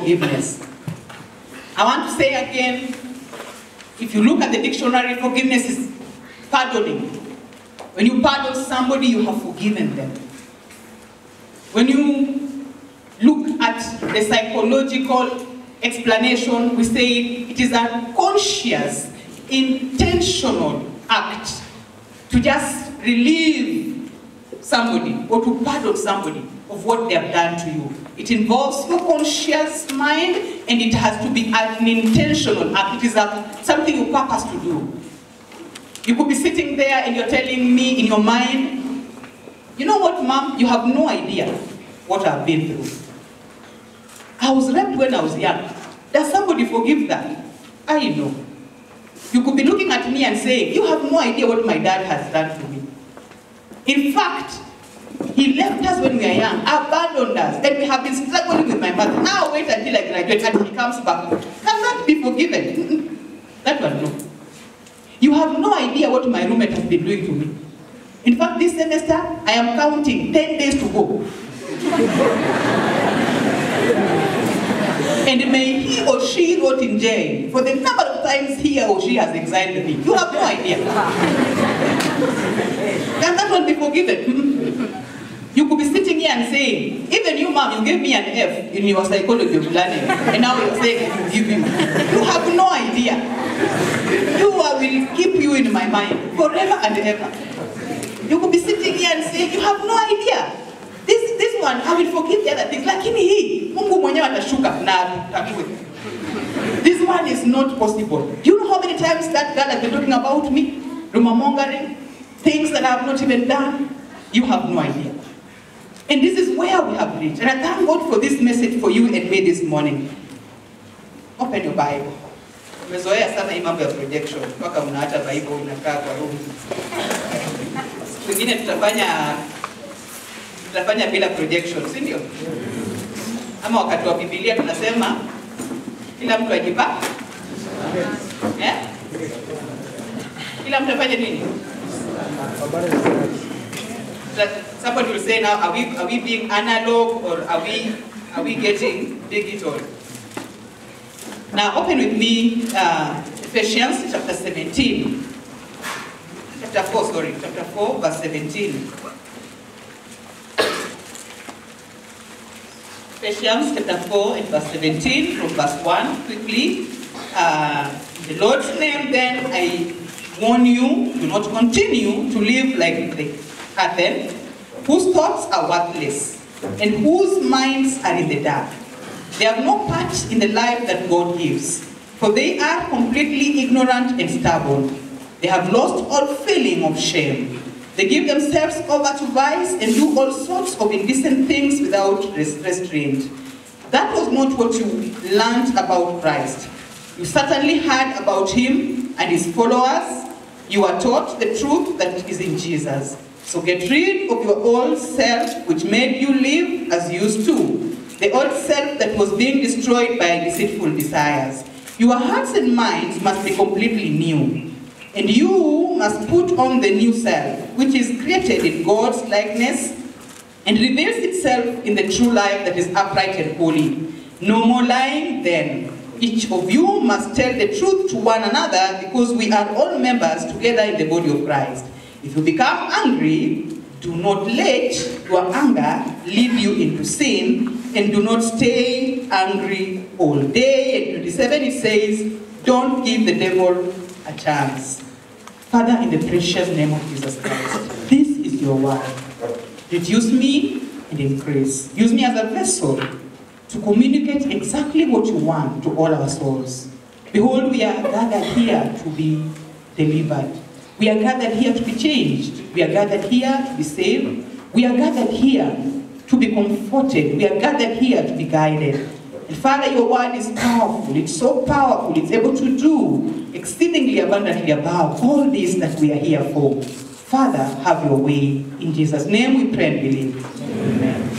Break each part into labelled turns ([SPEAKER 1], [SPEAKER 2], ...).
[SPEAKER 1] forgiveness. I want to say again, if you look at the dictionary, forgiveness is pardoning. When you pardon somebody, you have forgiven them. When you look at the psychological explanation, we say it is a conscious, intentional act to just relieve somebody or to pardon somebody of what they have done to you. It involves your conscious mind, and it has to be an intentional act. It is something you purpose to do. You could be sitting there and you're telling me in your mind, you know what, Mom, you have no idea what I've been through. I was raped when I was young. Does somebody forgive that? I know. You could be looking at me and saying, you have no idea what my dad has done to me. In fact, he left us when we were young, abandoned us, and we have been struggling with my mother. Now wait until I graduate and he comes back. Can that be forgiven? That one, no. You have no idea what my roommate has been doing to me. In fact, this semester, I am counting 10 days to go. And may he or she rot in jail for the number of times he or she has exiled me. You have no idea. Can that one be forgiven? You could be sitting here and saying, even you, Mom, you gave me an F in your psychology of learning, and now you're saying I forgive you. You have no idea. I will keep you in my mind forever and ever. You could be sitting here and saying, you have no idea. This one, I will forgive the other things. Lakini hii, Mungu mwenyewe atashuka na atakue. This one is not possible. Do you know how many times that girl has been talking about me? Rumor-mongering, things that I have not even done? You have no idea. And this is where we have reached. And I thank God for this message for you and me this morning. Open your Bible. Umezoea sana hii mambo ya projection. Mpaka unaacha Bible inakaa kwa room. Wengine tutafanya bila projection, si ndio? Ama wakati wa Biblia tunasema kila mtu ajipa. Kila mtu afanye nini? Somebody will say now, are we being analog or are we getting digital? Now open with me Ephesians chapter 17. Chapter 4 verse 17. Ephesians chapter 4 and verse 17 from verse 1 quickly. In the Lord's name then I warn you, do not continue to live like the heathen, whose thoughts are worthless and whose minds are in the dark. They have no part in the life that God gives, for they are completely ignorant and stubborn. They have lost all feeling of shame. They give themselves over to vice and do all sorts of indecent things without restraint. That was not what you learned about Christ. You certainly heard about him and his followers. You are taught the truth that is in Jesus. So get rid of your old self, which made you live as you used to. The old self that was being destroyed by deceitful desires. Your hearts and minds must be completely new. And you must put on the new self, which is created in God's likeness and reveals itself in the true life that is upright and holy. No more lying then. Each of you must tell the truth to one another, because we are all members together in the body of Christ. If you become angry, do not let your anger lead you into sin, and do not stay angry all day. And 27 it says, don't give the devil a chance. Father, in the precious name of Jesus Christ, this is your word. Reduce me and increase. Use me as a vessel to communicate exactly what you want to all our souls. Behold, we are gathered here to be delivered. We are gathered here to be changed. We are gathered here to be saved. We are gathered here to be comforted. We are gathered here to be guided. And Father, your word is powerful. It's so powerful. It's able to do exceedingly abundantly above all this that we are here for. Father, have your way. In Jesus' name we pray and believe. Amen.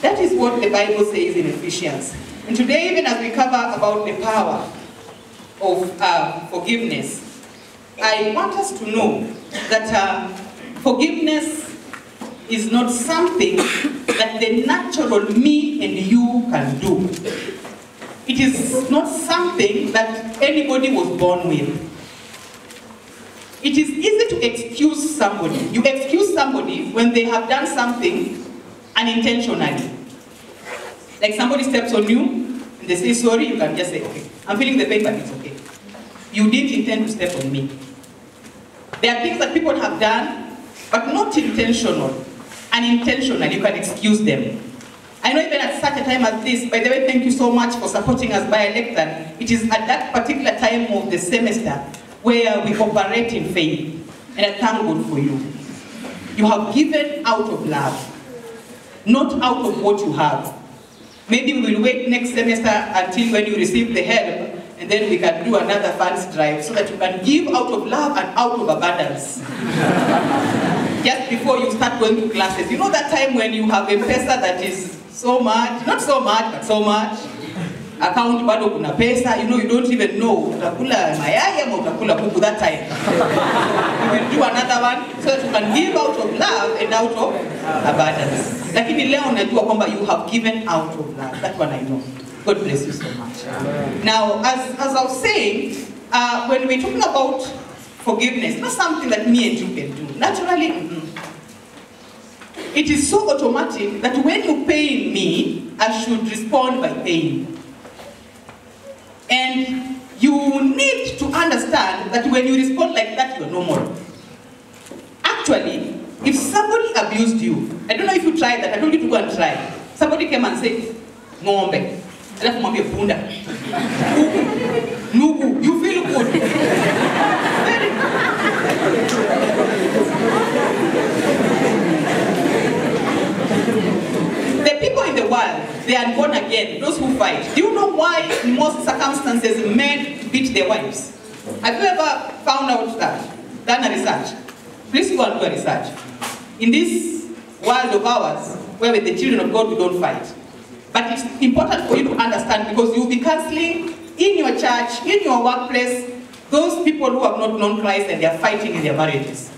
[SPEAKER 1] That is what the Bible says in Ephesians. And today, even as we cover about the power of forgiveness, I want us to know that forgiveness is not something that the natural me and you can do. it is not something that anybody was born with. It is easy to excuse somebody. You excuse somebody when they have done something unintentionally. Like somebody steps on you, and they say sorry, you can just say, okay, I'm feeling the pain, but it's okay. You didn't intend to step on me. There are things that people have done, but not intentional. Unintentional, you can excuse them. I know even at such a time as this, by the way, thank you so much for supporting us by Electan. It is at that particular time of the semester where we operate in faith. And I thank God for you. You have given out of love, not out of what you have. Maybe we will wait next semester until when you receive the help, and then we can do another funds drive so that you can give out of love and out of abundance. Just before you start going to classes. You know that time when you have a pesa that is so much, not so much, but so much. Account bado kuna pesa, you know, you don't even know utakula mayai ama utakula kuku that time. We will do another one so that you can give out of love and out of abundance. Lakini leo najua kwamba you have given out of love. That one I know. God bless you so much. Now, as I was saying, when we're talking about forgiveness, not something that me and you can do. Naturally, it is so automatic that when you pain me, I should respond by paying. And you need to understand that when you respond like that, you're normal. Actually, if somebody abused you, I don't know if you tried that, I told you to go and try. Somebody came and said, ng'ombe. Alafu mwambie punda. Nugu, you feel good. Very good. The people in the world, they are born again, those who fight. Do you know why in most circumstances men beat their wives? Have you ever found out that? Done a research? Please go and do a research. In this world of ours, where with the children of God we don't fight. But it's important for you to understand because you'll be counseling in your church, in your workplace, those people who have not known Christ and they are fighting in their marriages.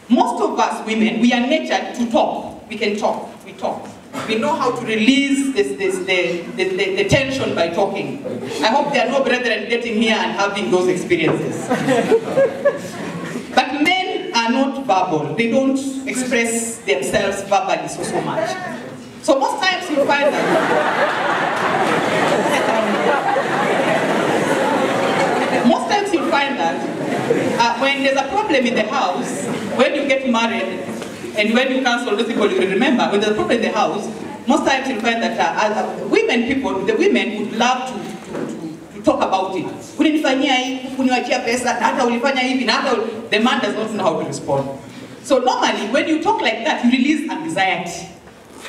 [SPEAKER 1] Most of us women, we are natured to talk. We can talk, we talk. We know how to release the tension by talking. I hope there are no brethren getting here and having those experiences. But men are not verbal. They don't express themselves verbally so much. So most times you find that when there's a problem in the house, when you get married, and when you counsel those people, you will remember, when there's a problem in the house, most times you'll find that the women would love to talk about it. The man does not know how to respond. So normally, when you talk like that, you release anxiety.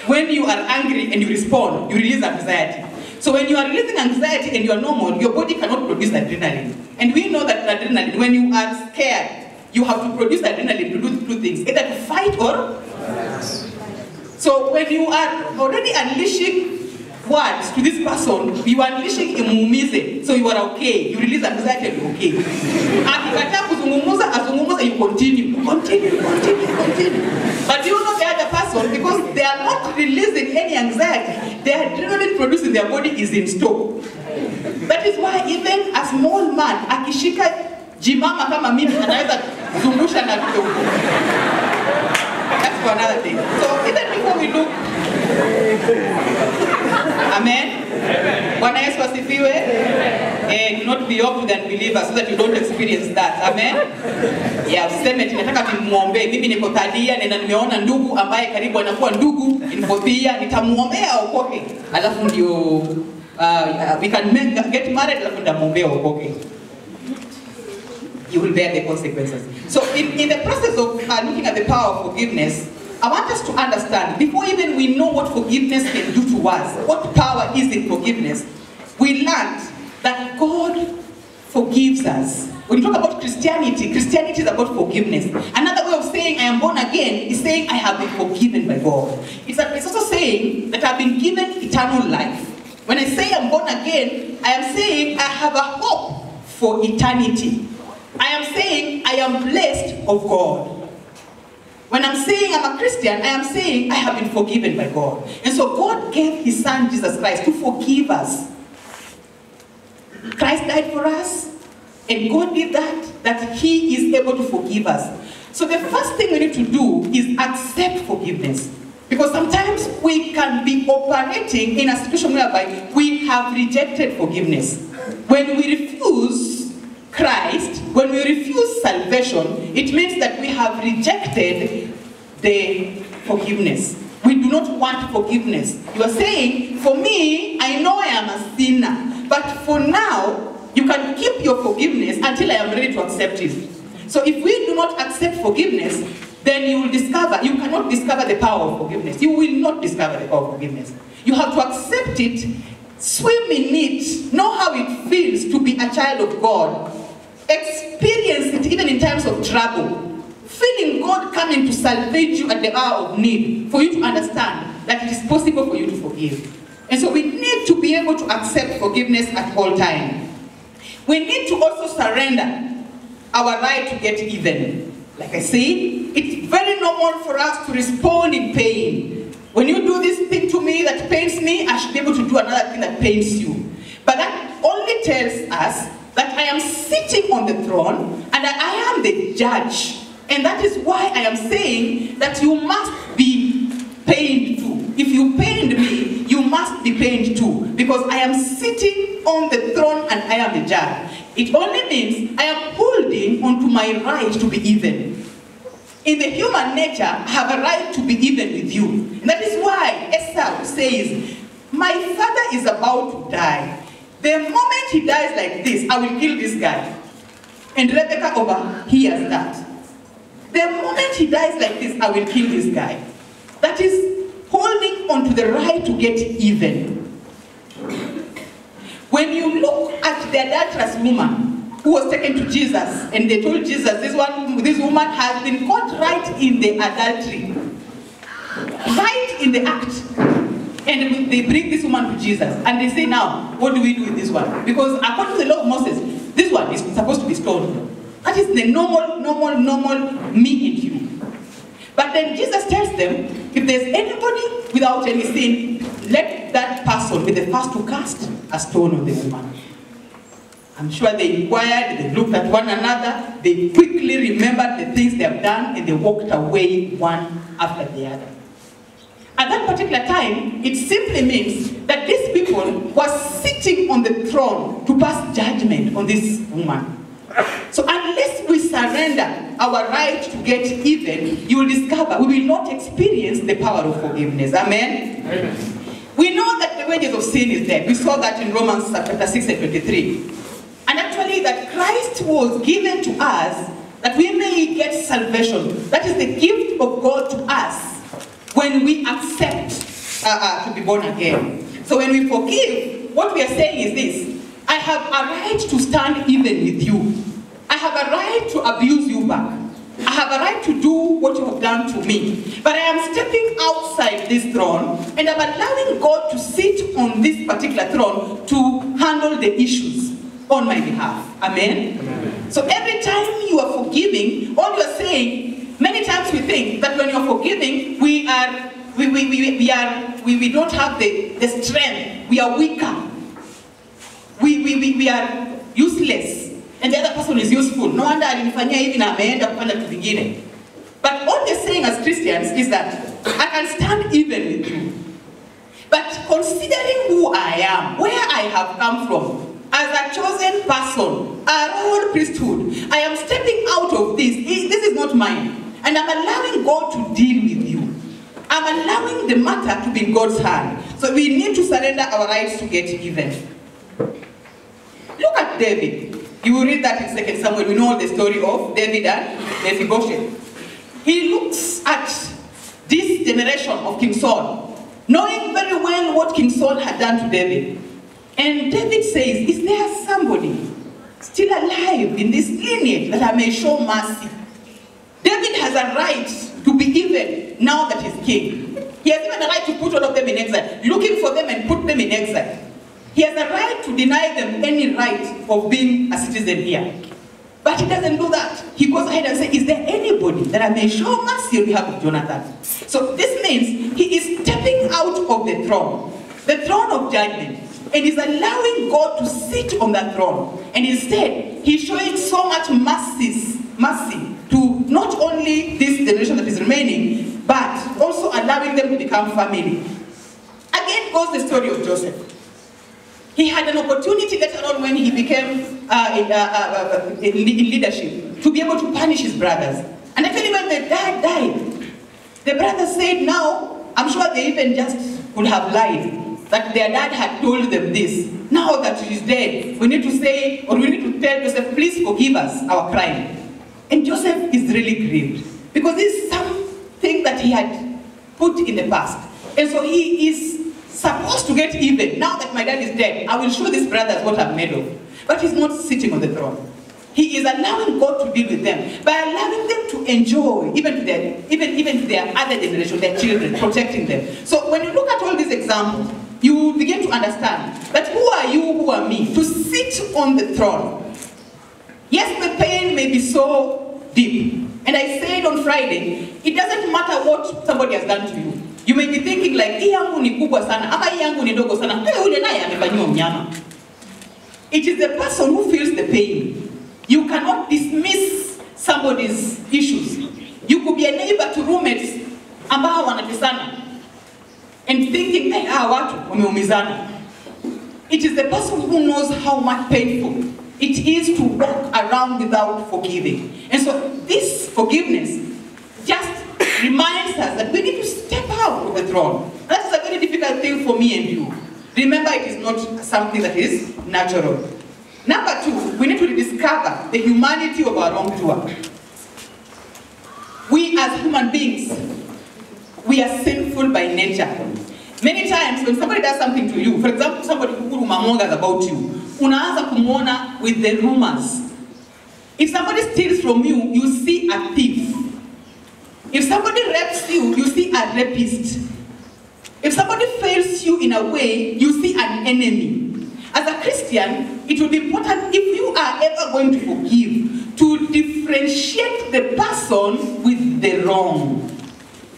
[SPEAKER 1] When you are angry and you respond, you release anxiety. So when you are releasing anxiety and you are normal, your body cannot produce adrenaline. And we know that adrenaline, when you are scared, you have to produce adrenaline to do two things, either to fight or... So when you are already unleashing words to this person, you are unleashing imuumize, so you are okay. You release anxiety and you're okay. Akikataa kuzungumuza, azungumuza, you continue. But you know the other person, because they are not releasing any anxiety, the adrenaline produced in their body is in stock. That is why even a small man, akishika jimama kama mimi, anaweza zungusha na kidogo. That's for another thing. So even before we look, amen. Bwana Yesu asifiwe. Do not be open than believers so that you don't experience that. Amen. Yeah, useme tunataka tumuombe. Mimi niko Tadia na nimeona ndugu ambaye karibu anakuwa ndugu infotia, nitamuombea aokoke. Alafu ndio we can get married alafu ndamuombea aokoke. You will bear the consequences. So in the process of looking at the power of forgiveness, I want us to understand, before even we know what forgiveness can do to us, what power is in forgiveness, we learned that God forgives us. When you talk about Christianity, Christianity is about forgiveness. Another way of saying I am born again is saying I have been forgiven by God. It's also saying that I've been given eternal life. When I say I'm born again, I am saying I have a hope for eternity. I am saying I am blessed of God. When I'm saying I'm a Christian, I am saying I have been forgiven by God. And so God gave his son Jesus Christ to forgive us. Christ died for us, and God did that he is able to forgive us. So the first thing we need to do is accept forgiveness. Because sometimes we can be operating in a situation whereby we have rejected forgiveness. When we refuse Christ, when we refuse salvation, it means that we have rejected the forgiveness. We do not want forgiveness. You are saying, for me, I know I am a sinner, but for now, you can keep your forgiveness until I am ready to accept it. So if we do not accept forgiveness, then you will discover, you cannot discover the power of forgiveness. You will not discover the power of forgiveness. You have to accept it, swim in it, know how it feels to be a child of God, experience it even in times of trouble, feeling God coming to salvage you at the hour of need, for you to understand that it is possible for you to forgive. And so we need to be able to accept forgiveness at all times. We need to also surrender our right to get even. Like I said, it's very normal for us to respond in pain. When you do this thing to me that pains me, I should be able to do another thing that pains you. But that only tells us that I am sitting on the throne and that I am the judge. And that is why I am saying that you must be pained too. If you pained me, you must be pained too. Because I am sitting on the throne and I am the judge. It only means I am holding onto my right to be even. In the human nature, I have a right to be even with you. And that is why Esau says, my father is about to die. The moment he dies like this, I will kill this guy. And Rebecca overhears that. The moment he dies like this, I will kill this guy. That is holding onto the right to get even. When you look at the adulterous woman who was taken to Jesus, and they told Jesus, this woman has been caught right in the adultery, right in the act. And they bring this woman to Jesus, and they say, now, what do we do with this one? Because according to the law of Moses, this one is supposed to be stoned. That is the normal me and you. But then Jesus tells them, if there's anybody without any sin, let that person be the first to cast a stone on the woman. I'm sure they inquired, they looked at one another, they quickly remembered the things they have done, and they walked away one after the other. At that particular time, it simply means that these people were sitting on the throne to pass judgment on this woman. So unless we surrender our right to get even, you will discover we will not experience the power of forgiveness. Amen? Amen. We know that the wages of sin is death. We saw that in Romans chapter 6 and 23. And actually that Christ was given to us that we may get salvation. That is the gift of God to us when we accept to be born again. So when we forgive, what we are saying is this: I have a right to stand even with you. I have a right to abuse you back. I have a right to do what you have done to me. But I am stepping outside this throne, and I'm allowing God to sit on this particular throne to handle the issues on my behalf. Amen? Amen. So every time you are forgiving, all you are saying, many times we think that when you're forgiving, we don't have the strength. We are weaker. We are useless. And the other person is useful. No wonder alinifanyia hivi na ameenda kupanda kitu kingine. But all they're saying as Christians is that I can stand even with you. But considering who I am, where I have come from, as a chosen person, a royal priesthood, I am stepping out of this. This is not mine. And I'm allowing God to deal with you. I'm allowing the matter to be in God's hand. So we need to surrender our rights to get even. Look at David. You will read that in 2 Samuel. We know the story of David and Mephibosheth. He looks at this generation of King Saul, knowing very well what King Saul had done to David. And David says, is there somebody still alive in this lineage that I may show mercy? David has a right to be even now that he's king. He has even a right to put all of them in exile, looking for them and put them in exile. He has a right to deny them any right of being a citizen here. But he doesn't do that. He goes ahead and says, is there anybody that I may show mercy on behalf of Jonathan? So this means he is stepping out of the throne of judgment, and is allowing God to sit on that throne. And instead, he's showing so much mercy to not only this generation that is remaining, but also allowing them to become family. Again goes the story of Joseph. He had an opportunity later on when he became in leadership to be able to punish his brothers. And actually when the dad died, the brothers said, now, I'm sure they even just would have lied, that their dad had told them this. Now that he's dead, we need to say, or we need to tell Joseph, please forgive us our crime. And Joseph is really grieved, because this is something that he had put in the past. And so he is supposed to get even. Now that my dad is dead, I will show these brothers what I'm made of. But he's not sitting on the throne. He is allowing God to deal with them by allowing them to enjoy, even to their other generation, their children, protecting them. So when you look at all these examples, you will begin to understand that who are you, who are me, to sit on the throne. Yes, the pain may be so deep. And I said on Friday, it doesn't matter what somebody has done to you. You may be thinking like, hii yangu ni kubwa sana, ama hii yangu ni dogo sana, ule naye amefanyiwa mnyama. It is the person who feels the pain. You cannot dismiss somebody's issues. You could be a neighbor to roommates ambao wanatesana and thinking, hey, watu wameumizana. It is the person who knows how much painful it is to walk around without forgiving. And so this forgiveness just reminds us that we need to step out of the throne. That is a very difficult thing for me and you. Remember, it is not something that is natural. Number two, we need to rediscover the humanity of our wrongdoer. We as human beings, we are sinful by nature. Many times when somebody does something to you, for example, somebody who rumors about you, unaanza kumuona with the rumors. If somebody steals from you, you see a thief. If somebody rapes you, you see a rapist. If somebody fails you in a way, you see an enemy. As a Christian, it will be important, if you are ever going to forgive, to differentiate the person with the wrong.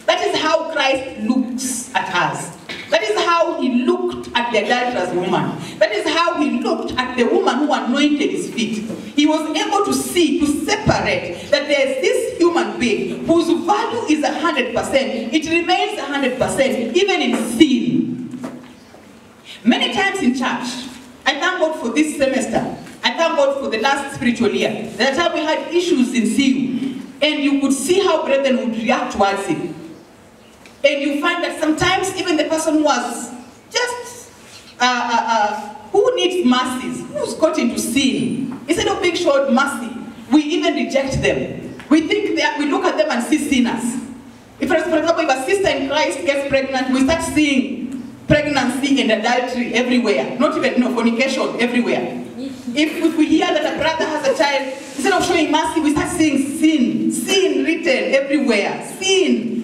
[SPEAKER 1] That is how Christ looks at us. That is how he looked at the adulterous woman. That is how he looked at the woman who anointed his feet. He was able to see, to separate, that there is this human being whose value is 100%. It remains 100%, even in sin. Many times in church, I thank God for this semester. I thank God for the last spiritual year. That time we had issues in CU, and you could see how brethren would react towards it. And you find that sometimes even the person who was just, who needs mercies, who's got into sin, instead of being showed mercy, we even reject them. We think that, we look at them and see sinners. If, for example, if a sister in Christ gets pregnant, we start seeing pregnancy and adultery everywhere. Not even, fornication everywhere. If we hear that a brother has a child, instead of showing mercy, we start seeing sin written everywhere. Sin.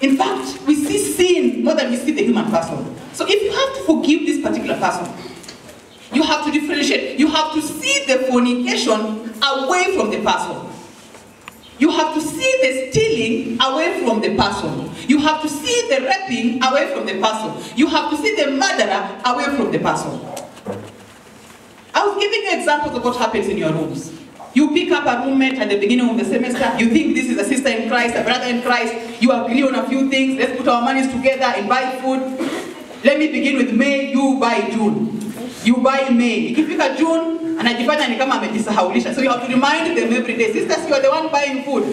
[SPEAKER 1] In fact, we see sin more than we see the human person. So if you have to forgive this particular person, you have to differentiate. You have to see the fornication away from the person. You have to see the stealing away from the person. You have to see the raping away from the person. You have to see the murderer away from the person. I was giving you examples of what happens in your rooms. You pick up a roommate at the beginning of the semester, you think this is a sister in Christ, a brother in Christ, you agree on a few things, let's put our monies together and buy food. Let me begin with May, you buy June. You buy May. Ikifika June, anajifanya ni kama amejisahaulisha. So you have to remind them every day, sisters, you are the one buying food.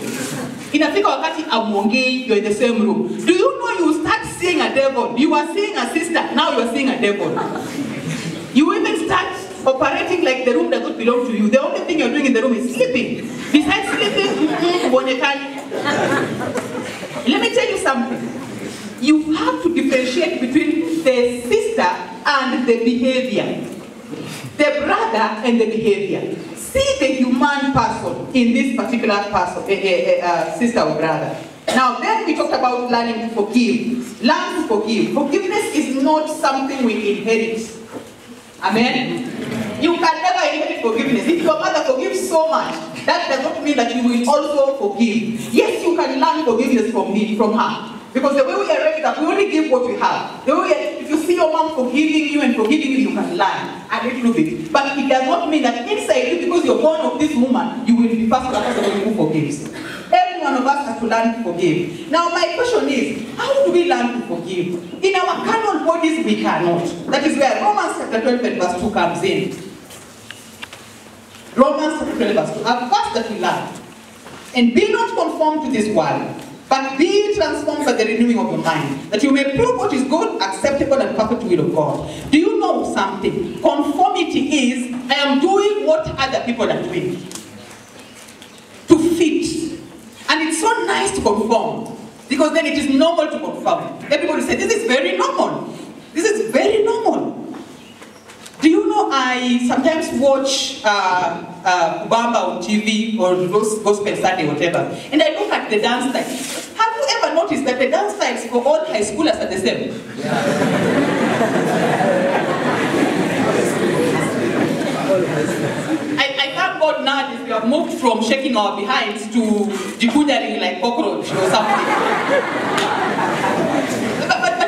[SPEAKER 1] Inafika wakati amwongei, you're in the same room. Do you know you start seeing a devil? You are seeing a sister, now you are seeing a devil. You even start operating like the room does not belong to you. The only thing you're doing in the room is sleeping. Besides sleeping, let me tell you something. You have to differentiate between the sister and the behavior. The brother and the behavior. See the human person in this particular person, sister or brother. Now then we talked about learning to forgive. Learn to forgive. Forgiveness is not something we inherit. Amen? You can never inherit forgiveness. If your mother forgives so much, that does not mean that you will also forgive. Yes, you can learn forgiveness from her. Because the way we are raised up, we only give what we have. The way if you see your mom forgiving you and forgiving you, you can learn a little bit. But it does not mean that inside you, because you're born of this woman, you will be first person who forgives. Every one of us has to learn to forgive. Now my question is, how do we learn to forgive? In our carnal bodies, we cannot. That is where Romans chapter 12 and verse 2 comes in. Romans chapter 12 verse 2. At first that we learn. And be not conformed to this world, but be transformed by the renewing of your mind, that you may prove what is good, acceptable, and perfect will of God. Do you know something? Conformity is, I am doing what other people are doing. To fit. And it's so nice to conform, because then it is normal to conform. Everybody says, this is very normal. This is very normal. Do you know, I sometimes watch Kubamba on TV or Gospel Sunday, whatever, and I look at the dance styles. Have you ever noticed that the dance styles for all high schoolers are the same? Yeah. I thank God nowadays we have moved from shaking our behinds to jikundering like cockroach or something. But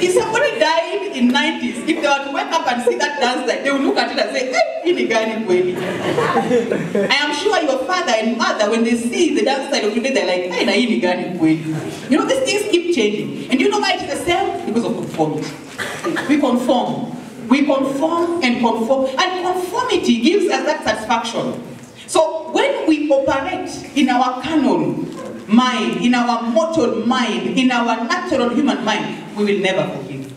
[SPEAKER 1] if somebody died in 90s, if they were to wake up and see that dance line, they would look at it and say, hey, inigani kweli. I am sure your father and mother, when they see the dance style of today, they're like, hey, na inigani kweli. You know, these things keep changing. And you know why it's the same? Because of conformity. We conform. We conform and conform. And conformity gives us that satisfaction. So when we operate in our carnal mind, in our mortal mind, in our natural human mind, we will never forgive.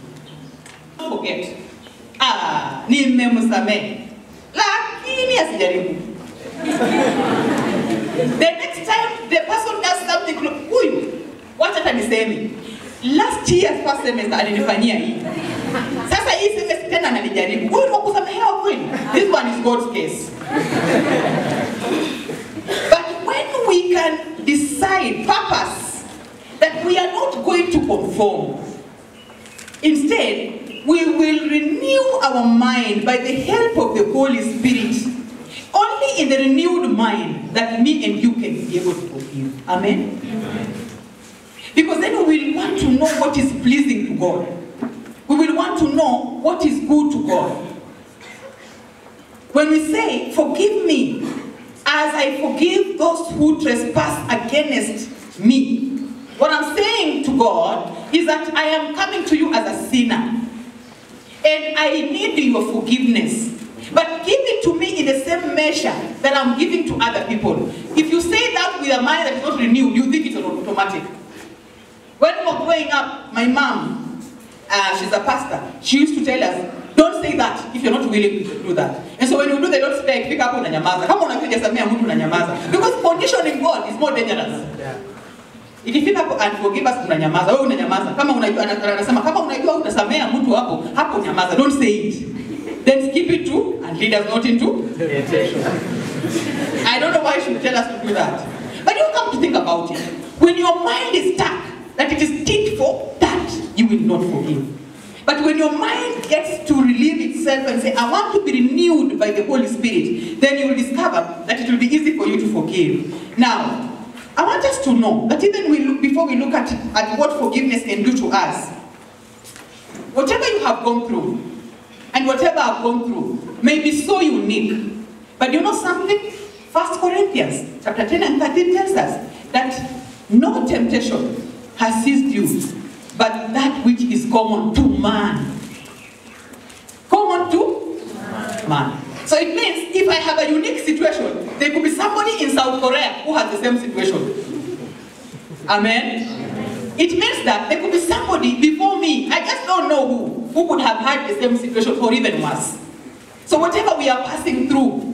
[SPEAKER 1] Don't forget. Nimemusamehe. Lakini asijaribu. The next time the person does something, what hata niseme? Last year's first semester alinifanyia hii. Sasa hii semester tena ananijaribu. Huyu wakusamehewa kweli? This one is God's case. But when we can decide, purpose, that we are not going to conform, instead, we will renew our mind by the help of the Holy Spirit. Only in the renewed mind that me and you can be able to forgive. Amen? Amen. Because then we will want to know what is pleasing to God. We will want to know what is good to God. When we say, forgive me as I forgive those who trespass against me, what I'm saying to God is that I am coming to you as a sinner. And I need your forgiveness. But give it to me in the same measure that I'm giving to other people. If you say that with a mind that is not renewed, you think it's automatic. When we were growing up, my mom, she's a pastor, she used to tell us, don't say that if you're not willing to do that. And so when you do the Lord's Prayer, pick up on unanyamaza. Kama unakuja samea mtu unanyamaza. Because conditioning God is more dangerous. Yeah. If you pick up and forgive us, unanyamaza. Wewe unanyamaza. Kama unajua anasema kama unajua utasamea mtu hapo nyamaza. Don't say it. Then skip it too and lead us not into temptation. I don't know why she would tell us to do that. But you come to think about it. When your mind is stuck, that it is tit for that, you will not forgive. But when your mind gets to relieve itself and say, I want to be renewed by the Holy Spirit, then you will discover that it will be easy for you to forgive. Now, I want us to know that even before we look at what forgiveness can do to us, whatever you have gone through, and whatever I've gone through, may be so unique. But you know something? 1 Corinthians chapter 10 and 13 tells us that no temptation has seized you, but that which is common to man. Common to man. So it means if I have a unique situation, there could be somebody in South Korea who has the same situation. Amen? It means that there could be somebody before me, I just don't know who could have had the same situation or even worse. So whatever we are passing through,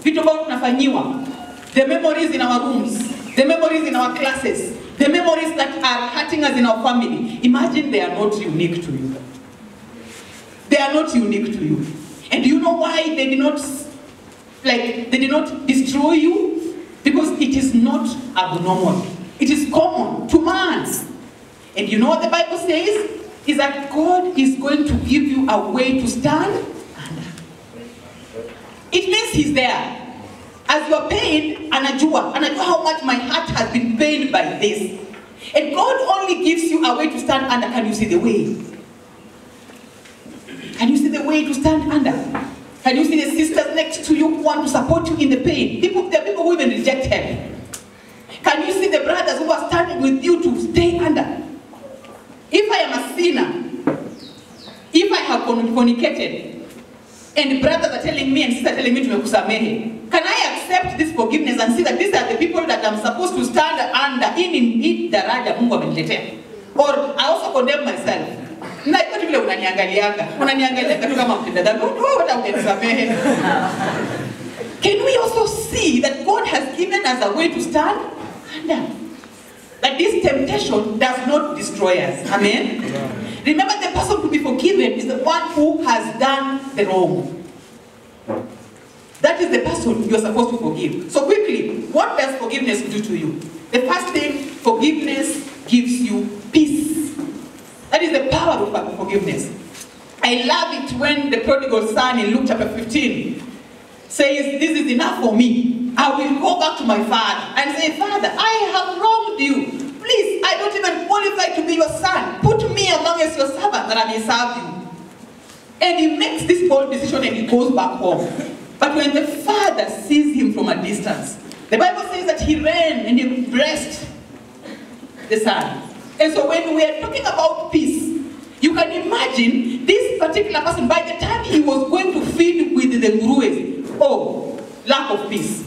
[SPEAKER 1] the memories in our rooms, the memories in our classes, the memories that are hurting us in our family, imagine they are not unique to you. They are not unique to you. And do you know why they did not destroy you? Because it is not abnormal. It is common to man. And you know what the Bible says? Is that God is going to give you a way to stand under. it means he's there. As you are pained, anajua how much my heart has been pained by this. And God only gives you a way to stand under. Can you see the way? Can you see the way to stand under? Can you see the sisters next to you who want to support you in the pain? There are people who even reject help. Can you see the brothers who are standing with you to stay under? If I am a sinner, if I have fornicated, and brothers are telling me and sisters are telling me to mekusamehe, can I accept this forgiveness and see that these are the people that I'm supposed to stand under in daraja Mungu ameniletea? Or I also condemn myself. Na iko vile unaniangalianga tu kama mtenda dhambi, hata ukenisamehe. Can we also see that God has given us a way to stand under? That this temptation does not destroy us. Amen? Yeah. Remember, the person to be forgiven is the one who has done the wrong. That is the person you're supposed to forgive. So quickly, what does forgiveness do to you? The first thing, forgiveness gives you peace. That is the power of forgiveness. I love it when the prodigal son in Luke chapter 15 says, this is enough for me. I will go back to my father and say, Father, I have wronged you. Please, I don't even qualify to be your son. Put me amongst your servants that I may serve you. And he makes this bold decision and he goes back home. But when the father sees him from a distance, the Bible says that he ran and he embraced the son. And so when we are talking about peace, you can imagine this particular person, by the time he was going to feed with the nguruwes, oh, lack of peace.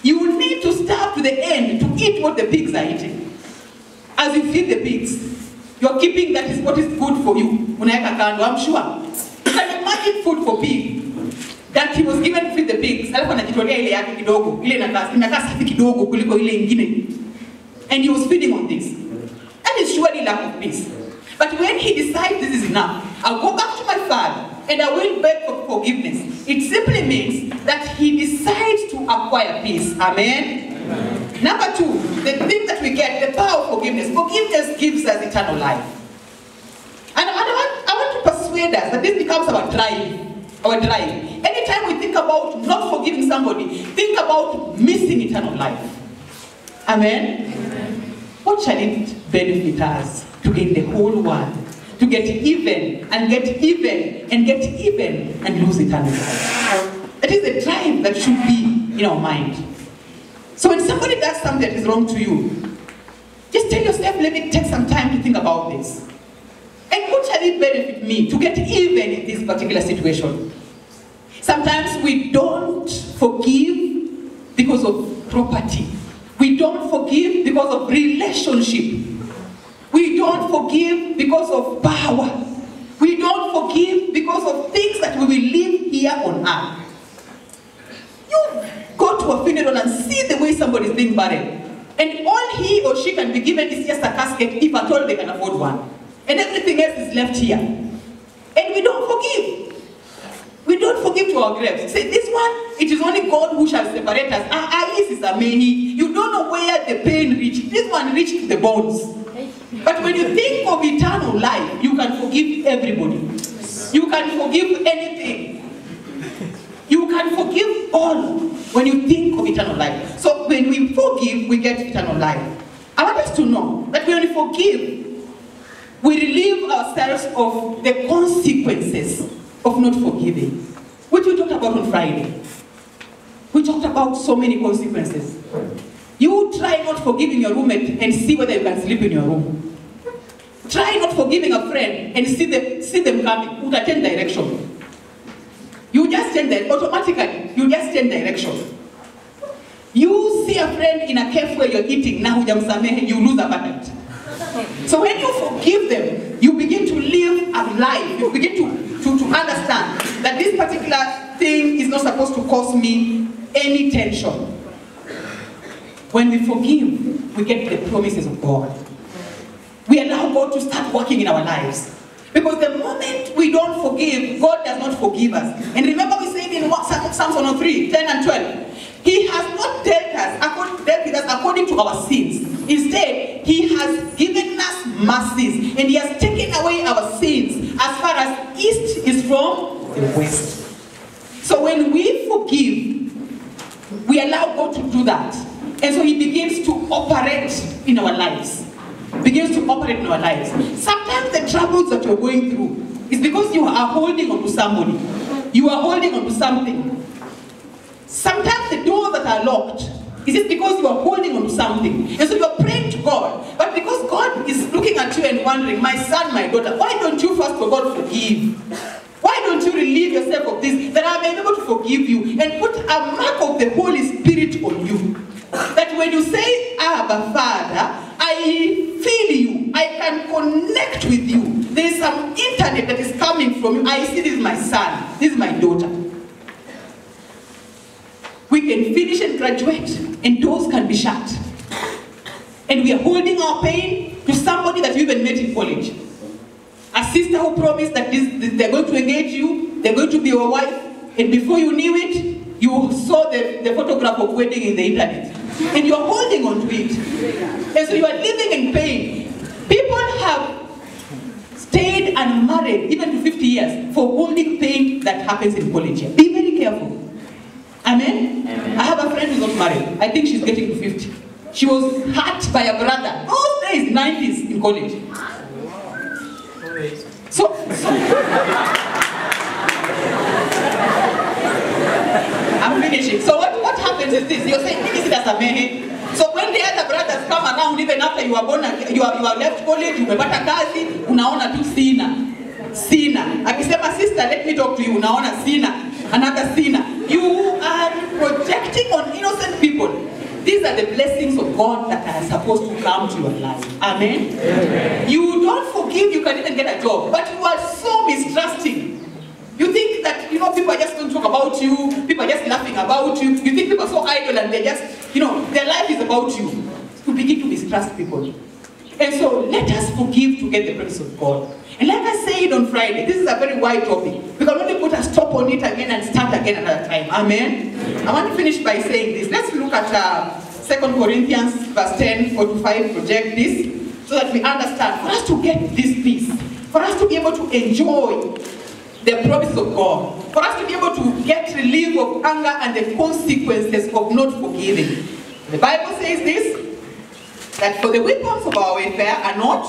[SPEAKER 1] You will need to start to the end to eat what the pigs are eating. As you feed the pigs, you're keeping that is what is good for you. Unaeka kando, I'm sure. You can imagine food for pig that he was given to feed the pigs. Alafu anajitolea ile yake kidogo, ile inakaa safi kidogo kuliko ile ingine. And he was feeding on this. That is surely lack of peace. But when he decides this is enough, I'll go back to my father and I will beg for forgiveness. It simply means that he decides to acquire peace. Amen? Amen. Number two, the thing that we get, the power of forgiveness. Forgiveness gives us eternal life. And I want to persuade us that this becomes our drive. Our drive. Anytime we think about not forgiving somebody, think about missing eternal life. Amen? Amen. What shall it benefit us to gain the whole world, to get even and get even and get even and lose eternal life? That is the drive that should be in our mind. So when somebody does something that is wrong to you, just tell yourself, let me take some time to think about this. And what shall it benefit me to get even in this particular situation? Sometimes we don't forgive because of property. We don't forgive because of relationship. We don't forgive because of power. We don't forgive because of things that we will live here on earth. You go to a funeral and see the way somebody is being buried. And all he or she can be given is just a casket if at all they can afford one. And everything else is left here. And we don't forgive. We don't forgive to our graves. Say, this one, it is only God who shall separate us. This is a many. You don't know where the pain reached. This one reached to the bones. But when you think of eternal life, you can forgive everybody. You can forgive anything. You can forgive all when you think of eternal life. So when we forgive, we get eternal life. I want us to know that when we forgive, we relieve ourselves of the consequences of not forgiving, which we talked about on Friday. We talked about so many consequences. You try not forgiving your roommate and see whether you can sleep in your room. Try not forgiving a friend and see them coming. You change direction. You just change that automatically. You just change direction. You see a friend in a cafe where you're eating, now you lose appetite. So when you forgive them, you begin to live a life. You begin to understand that this particular thing is not supposed to cause me any tension. When we forgive, we get the promises of God. We allow God to start working in our lives. Because the moment we don't forgive, God does not forgive us. And remember we said in Psalms 103, 10 and 12, He has not dealt with us according to our sins. Instead, He has given us mercies, and He has taken away our sins as far as east is from the west. So when we forgive, we allow God to do that. And so he begins to operate in our lives. Begins to operate in our lives. Sometimes the troubles that you're going through is because you are holding on to somebody. You are holding on to something. Sometimes the doors that are locked is it because you are holding on to something. And so you are praying to God. But because God is looking at you and wondering, my son, my daughter, why don't you first of all forgive? Why don't you relieve yourself of this, that I may be able to forgive you and put a mark of the Holy Spirit on you? That when you say, Abba, Father, I feel you, I can connect with you. There is some internet that is coming from you. I see this is my son, this is my daughter. We can finish and graduate, and doors can be shut. And we are holding our pain to somebody that we even met in college. A sister who promised that they're going to engage you, they're going to be your wife, and before you knew it, you saw the photograph of wedding in the internet. And you're holding on to it. And so you are living in pain. People have stayed unmarried, even to 50 years, for holding pain that happens in college. Be very careful. Amen? Amen? I have a friend who's not married. I think she's getting to 50. She was hurt by a brother. Those days, 90s, in college. So I'm finishing. So what happens is this. You're saying, this is a mehe. So when the other brothers come around, even after you are born, you are left college, umepata kazi, unaona tu sina. Akisema, sister, let me talk to you, unaona sina. Another sinner. You are projecting on innocent people. These are the blessings of God that are supposed to come to your life. Amen? Amen. You don't forgive, you can even get a job. But you are so mistrusting. You think that, people are just going to talk about you. People are just laughing about you. You think people are so idle and they just, their life is about you. You begin to mistrust people. And so let us forgive to get the presence of God. And like I said on Friday, this is a very wide topic. We can only put a stop on it again and start again another time. Amen? I want to finish by saying this. Let's look at 2 Corinthians verse 10, 4-5, project this, so that we understand. For us to get this peace, for us to be able to enjoy the promise of God, for us to be able to get relief of anger and the consequences of not forgiving. The Bible says this, that for the weapons of our warfare are not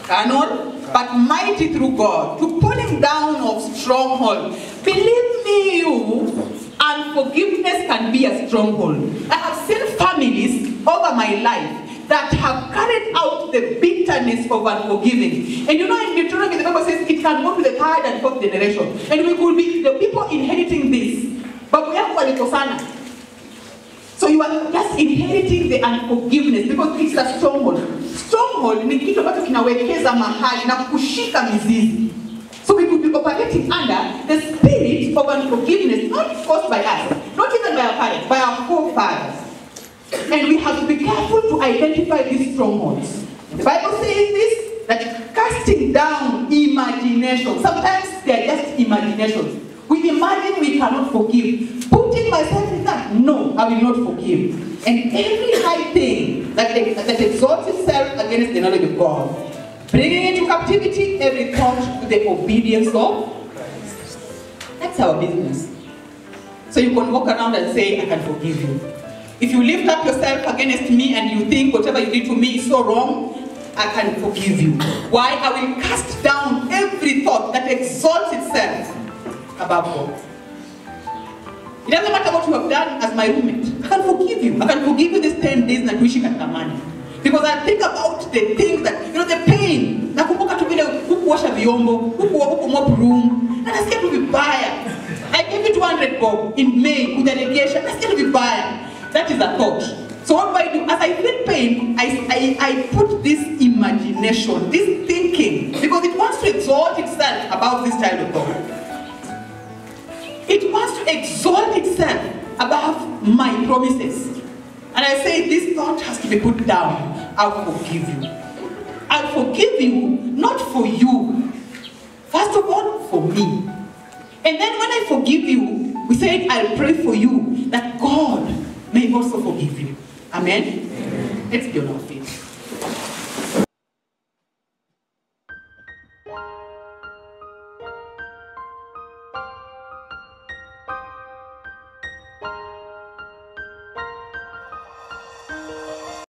[SPEAKER 1] carnal, but mighty through God, to pulling down of stronghold. Believe me, you, unforgiveness can be a stronghold. I have seen families over my life that have carried out the bitterness of unforgiving. And in Deuteronomy, the Bible says it can go to the third and fourth generation. And we could be the people inheriting this. But we have Walikosana. So you are just inheriting the unforgiveness because it's a stronghold. Stronghold ni kitu ambacho kinawekeza mahali na kushika mizizi. So we could be operating under the spirit of unforgiveness, not forced by us, not even by our parents, by our forefathers. And we have to be careful to identify these strongholds. The Bible says this, that casting down imagination. Sometimes they are just imaginations. We imagine we cannot forgive. Putting myself in that, no, I will not forgive. And every high thing that exalts itself against the knowledge of God, bringing into captivity every thought to the obedience of Christ. That's our business. So you can walk around and say, I can forgive you. If you lift up yourself against me and you think whatever you did to me is so wrong, I can forgive you. Why? I will cast down every thought that exalts itself above God. It doesn't matter what you have done as my roommate. I can forgive you. I can forgive you these 10 days na tuishi katika amani. Because I think about the things that, the pain. Nakumbuka tu vile hukuosha vyombo, hukumop room. Na nasikia tu vibaya. I gave you 200 bob in May, kujaregesha. Nasikia tu vibaya. That is a thought. So what do I do? As I feel pain, I put this imagination, this thinking, because it wants to exalt itself above this child of God. It wants to exalt itself above my promises. And I say, this thought has to be put down. I'll forgive you. I'll forgive you, not for you. First of all, for me. And then when I forgive you, we said, I'll pray for you that God may also forgive you. Amen? Amen. Let's be honest.